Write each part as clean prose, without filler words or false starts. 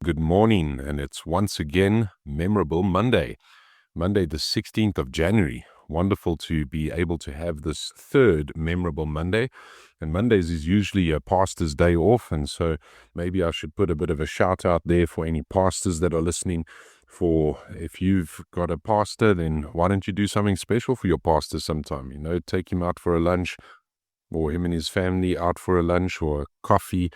Good morning, and it's once again Memorable Monday, Monday the 16th of January. Wonderful to be able to have this third Memorable Monday. And Mondays is usually a pastor's day off, and so maybe I should put a bit of a shout out there for any pastors that are listening. For if you've got a pastor, then why don't you do something special for your pastor sometime? Take him out for a lunch, or him and his family out for a lunch or a coffee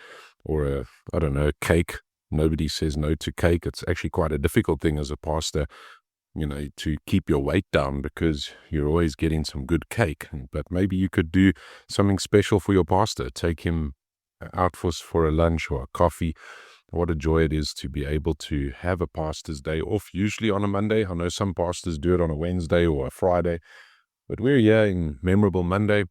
or I don't know, cake. Nobody says no to cake. It's actually quite a difficult thing as a pastor, to keep your weight down because you're always getting some good cake. But maybe you could do something special for your pastor. Take him out for a lunch or a coffee. What a joy it is to be able to have a pastor's day off, usually on a Monday. I know some pastors do it on a Wednesday or a Friday, but we're here in Memorable Monday,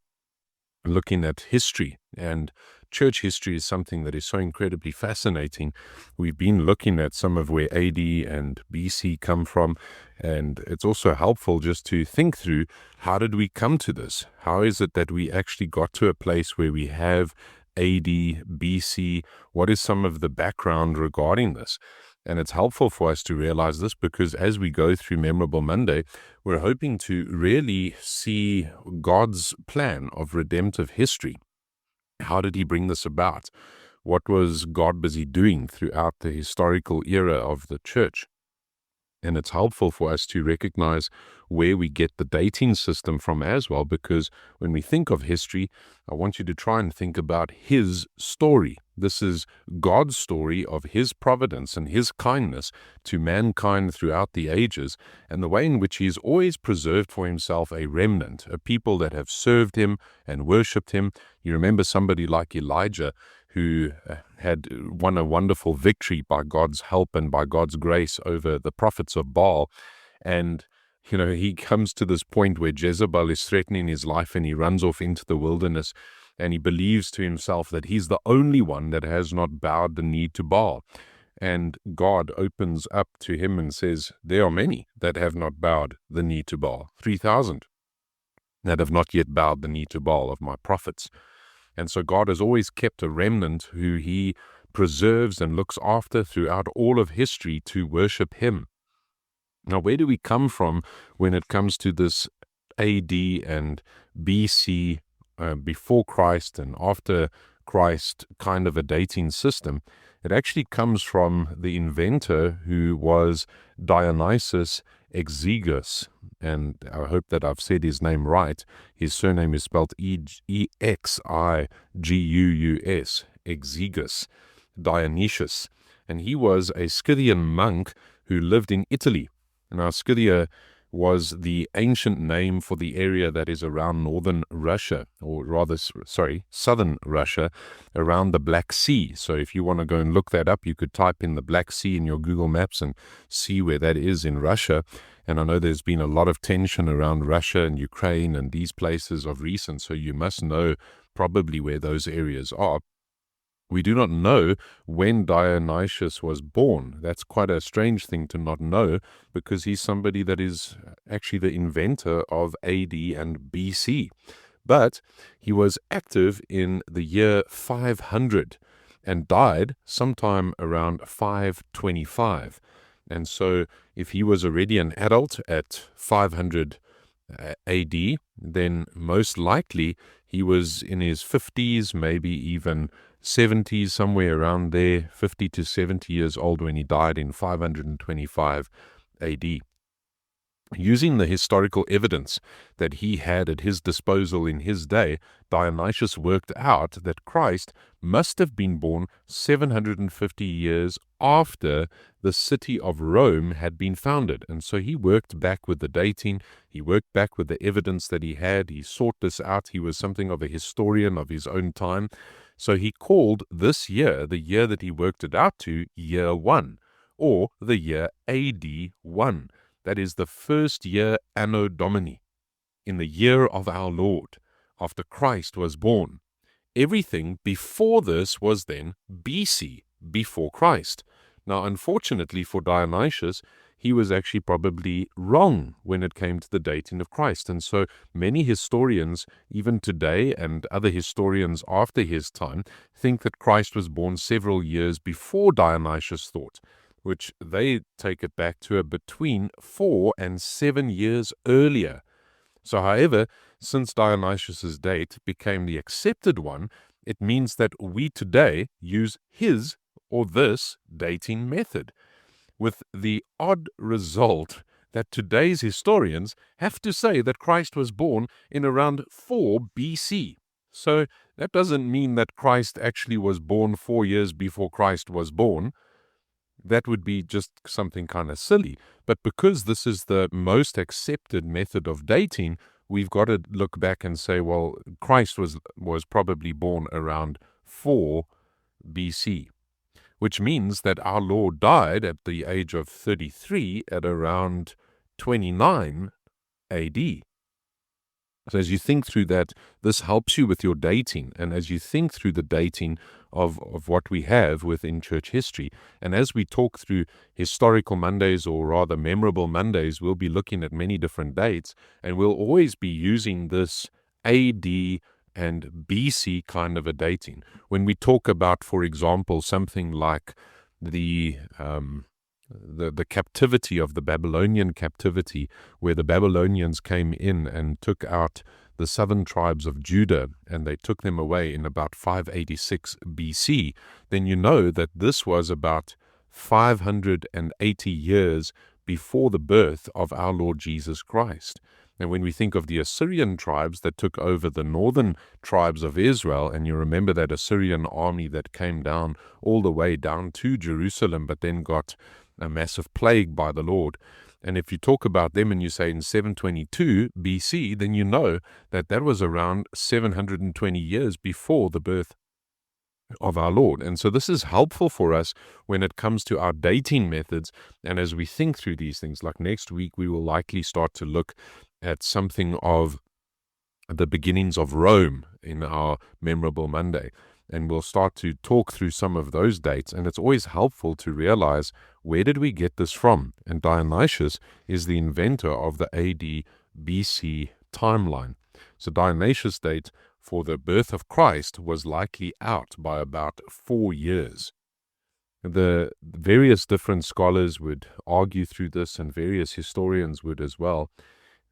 looking at history, and church history is something that is so incredibly fascinating. We've been looking at some of where AD and BC come from, and it's also helpful just to think through, how did we come to this? How is it that we actually got to a place where we have AD, BC? What is some of the background regarding this? And it's helpful for us to realize this because as we go through Memorable Monday, we're hoping to really see God's plan of redemptive history. How did he bring this about? What was God busy doing throughout the historical era of the church? And it's helpful for us to recognize where we get the dating system from as well, because when we think of history, I want you to try and think about his story. This is God's story of his providence and his kindness to mankind throughout the ages, and the way in which he has always preserved for himself a remnant, a people that have served him and worshipped him. You remember somebody like Elijah, who had won a wonderful victory by God's help and by God's grace over the prophets of Baal. And, he comes to this point where Jezebel is threatening his life, and he runs off into the wilderness, and he believes to himself that he's the only one that has not bowed the knee to Baal. And God opens up to him and says, there are many that have not bowed the knee to Baal, 3,000 that have not yet bowed the knee to Baal of my prophets. And so God has always kept a remnant who he preserves and looks after throughout all of history to worship him. Now, where do we come from when it comes to this AD and BC, before Christ and after Christ kind of a dating system? It actually comes from the inventor, who was Dionysius Exiguus. And I hope that I've said his name right. His surname is spelled Exiguus, Exiguus, Dionysius. And he was a Scythian monk who lived in Italy. Now, Scythia was the ancient name for the area that is around northern Russia, or rather, southern Russia, around the Black Sea. So if you want to go and look that up, you could type in the Black Sea in your Google Maps and see where that is in Russia. And I know there's been a lot of tension around Russia and Ukraine and these places of recent, so you must know probably where those areas are. We do not know when Dionysius was born. That's quite a strange thing to not know, because he's somebody that is actually the inventor of AD and BC. But he was active in the year 500 and died sometime around 525. And so if he was already an adult at 500 AD, then most likely he was in his 50s, maybe even 70s, somewhere around there, 50 to 70 years old when he died in 525 AD. Using the historical evidence that he had at his disposal in his day, Dionysius worked out that Christ must have been born 750 years after the city of Rome had been founded. And so he worked back with the dating, he worked back with the evidence that he had, he sought this out. He was something of a historian of his own time. So he called this year, the year that he worked it out to, year 1, or the year AD 1. That is the first year Anno Domini, in the year of our Lord, after Christ was born. Everything before this was then BC, before Christ. Now, unfortunately for Dionysius, he was actually probably wrong when it came to the dating of Christ. And so many historians, even today, and other historians after his time, think that Christ was born several years before Dionysius thought, which they take it back to between 4 and 7 years earlier. So, however, since Dionysius's date became the accepted one, it means that we today use his or this dating method, with the odd result that today's historians have to say that Christ was born in around 4 BC. So that doesn't mean that Christ actually was born 4 years before Christ was born. That would be just something kind of silly. But because this is the most accepted method of dating, we've got to look back and say, well, Christ was probably born around 4 BC, which means that our Lord died at the age of 33 at around 29 AD. So as you think through that, this helps you with your dating. And as you think through the dating of what we have within church history, and as we talk through historical Mondays, or rather memorable Mondays, we'll be looking at many different dates, and we'll always be using this AD and BC kind of a dating. When we talk about, for example, something like the captivity of the Babylonian captivity, where the Babylonians came in and took out the southern tribes of Judah, and they took them away in about 586 BC, then you know that this was about 580 years before the birth of our Lord Jesus Christ. And when we think of the Assyrian tribes that took over the northern tribes of Israel, and you remember that Assyrian army that came down all the way down to Jerusalem, but then got a massive plague by the Lord. And if you talk about them and you say in 722 BC, then you know that that was around 720 years before the birth of our Lord. And so this is helpful for us when it comes to our dating methods. And as we think through these things, like next week, we will likely start to look at something of the beginnings of Rome in our Memorable Monday. And we'll start to talk through some of those dates. And it's always helpful to realize, where did we get this from? And Dionysius is the inventor of the AD BC timeline. So Dionysius' date for the birth of Christ was likely out by about 4 years. The various different scholars would argue through this, and various historians would as well.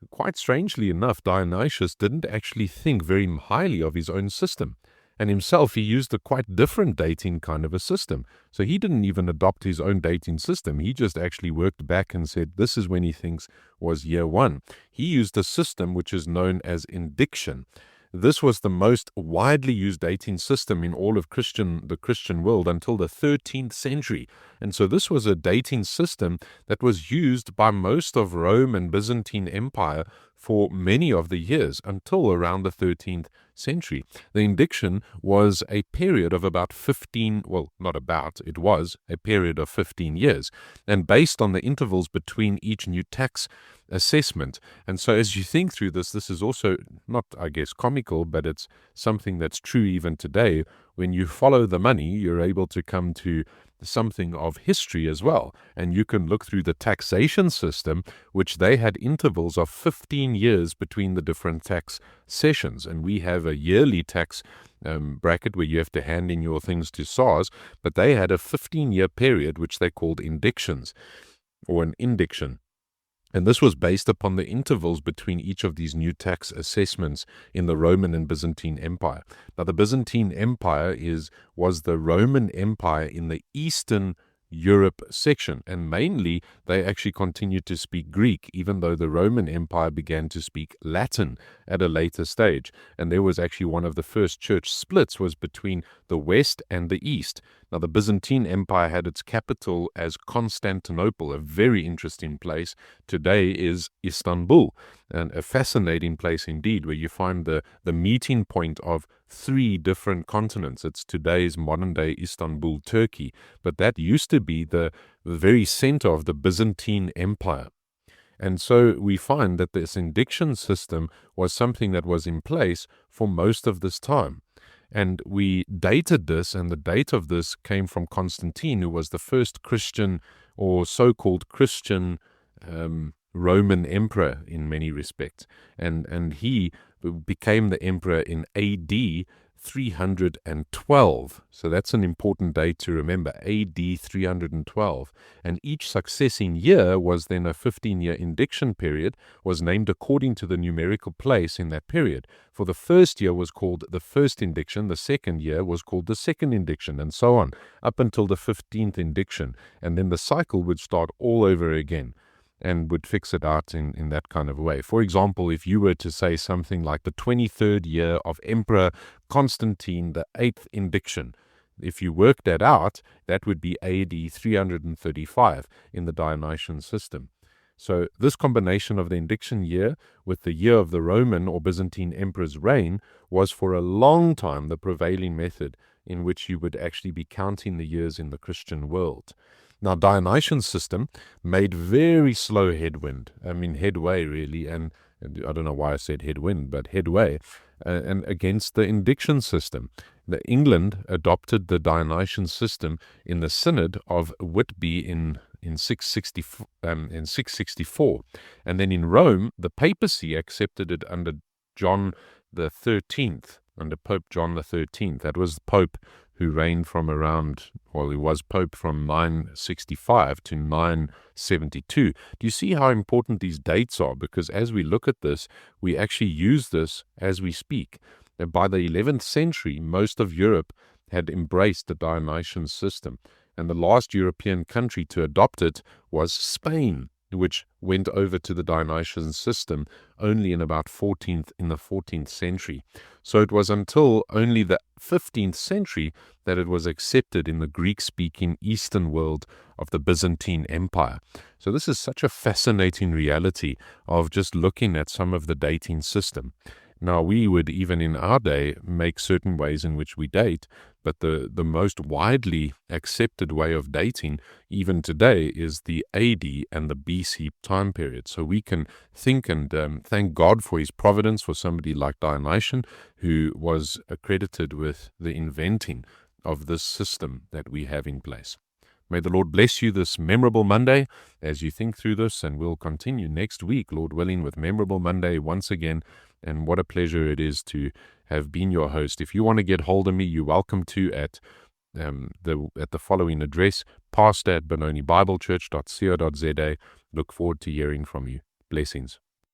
Quite strangely enough, Dionysius didn't actually think very highly of his own system. And himself, he used a quite different dating kind of a system. So he didn't even adopt his own dating system. He just actually worked back and said, this is when he thinks was year 1. He used a system which is known as indiction. This was the most widely used dating system in all of the Christian world until the 13th century. And so this was a dating system that was used by most of Rome and Byzantine Empire for many of the years until around the 13th century. The indiction was a period of about 15, well, not about, it was a period of 15 years, and based on the intervals between each new tax assessment. And so as you think through this, this is also not, I guess, comical, but it's something that's true even today. When you follow the money, you're able to come to something of history as well. And you can look through the taxation system, which they had intervals of 15 years between the different tax sessions. And we have a yearly tax bracket where you have to hand in your things to SARS, but they had a 15-year period, which they called indictions, or an indiction. And this was based upon the intervals between each of these new tax assessments in the Roman and Byzantine Empire. Now, the Byzantine Empire was the Roman Empire in the Eastern Europe section, and mainly they actually continued to speak Greek, even though the Roman Empire began to speak Latin at a later stage. And there was actually one of the first church splits was between the West and the East. Now, the Byzantine Empire had its capital as Constantinople, a very interesting place. Today is Istanbul, and a fascinating place indeed, where you find the meeting point of 3 different continents. It's today's modern-day Istanbul, Turkey, but that used to be the very center of the Byzantine Empire. And so we find that this indiction system was something that was in place for most of this time. And we dated this, and the date of this came from Constantine, who was the first Christian or so-called Christian Roman emperor in many respects. And he became the emperor in AD 312. So that's an important date to remember, AD 312. And each succeeding year was then a 15-year indiction period, was named according to the numerical place in that period. For the first year was called the first indiction, the second year was called the second indiction, and so on, up until the 15th indiction. And then the cycle would start all over again and would fix it out in that kind of way. For example, if you were to say something like the 23rd year of Emperor Constantine the 8th indiction, if you work that out, that would be AD 335 in the Dionysian system. So this combination of the indiction year with the year of the Roman or Byzantine emperor's reign was for a long time the prevailing method in which you would actually be counting the years in the Christian world. Now, Dionysian system made very slow headway really, and I don't know why I said headwind, but headway, and against the indiction system. England adopted the Dionysian system in the Synod of Whitby in 664, and then in Rome, the papacy accepted it under John the 13th, under Pope John the 13th. That was the Pope who reigned from he was Pope from 965 to 972. Do you see how important these dates are? Because as we look at this, we actually use this as we speak. And by the 11th century, most of Europe had embraced the Dionysian system. And the last European country to adopt it was Spain, which went over to the Dionysian system only in the 14th century. So it was until only the 15th century that it was accepted in the Greek-speaking Eastern world of the Byzantine Empire. So this is such a fascinating reality of just looking at some of the dating system. Now, we would, even in our day, make certain ways in which we date, but the most widely accepted way of dating, even today, is the AD and the BC time period. So we can think and thank God for his providence for somebody like Dionysius, who was accredited with the inventing of this system that we have in place. May the Lord bless you this memorable Monday as you think through this, and we'll continue next week, Lord willing, with Memorable Monday once again. And what a pleasure it is to have been your host. If you want to get hold of me, you're welcome to at the following address, pastor@benonibiblechurch.co.za. Look forward to hearing from you. Blessings.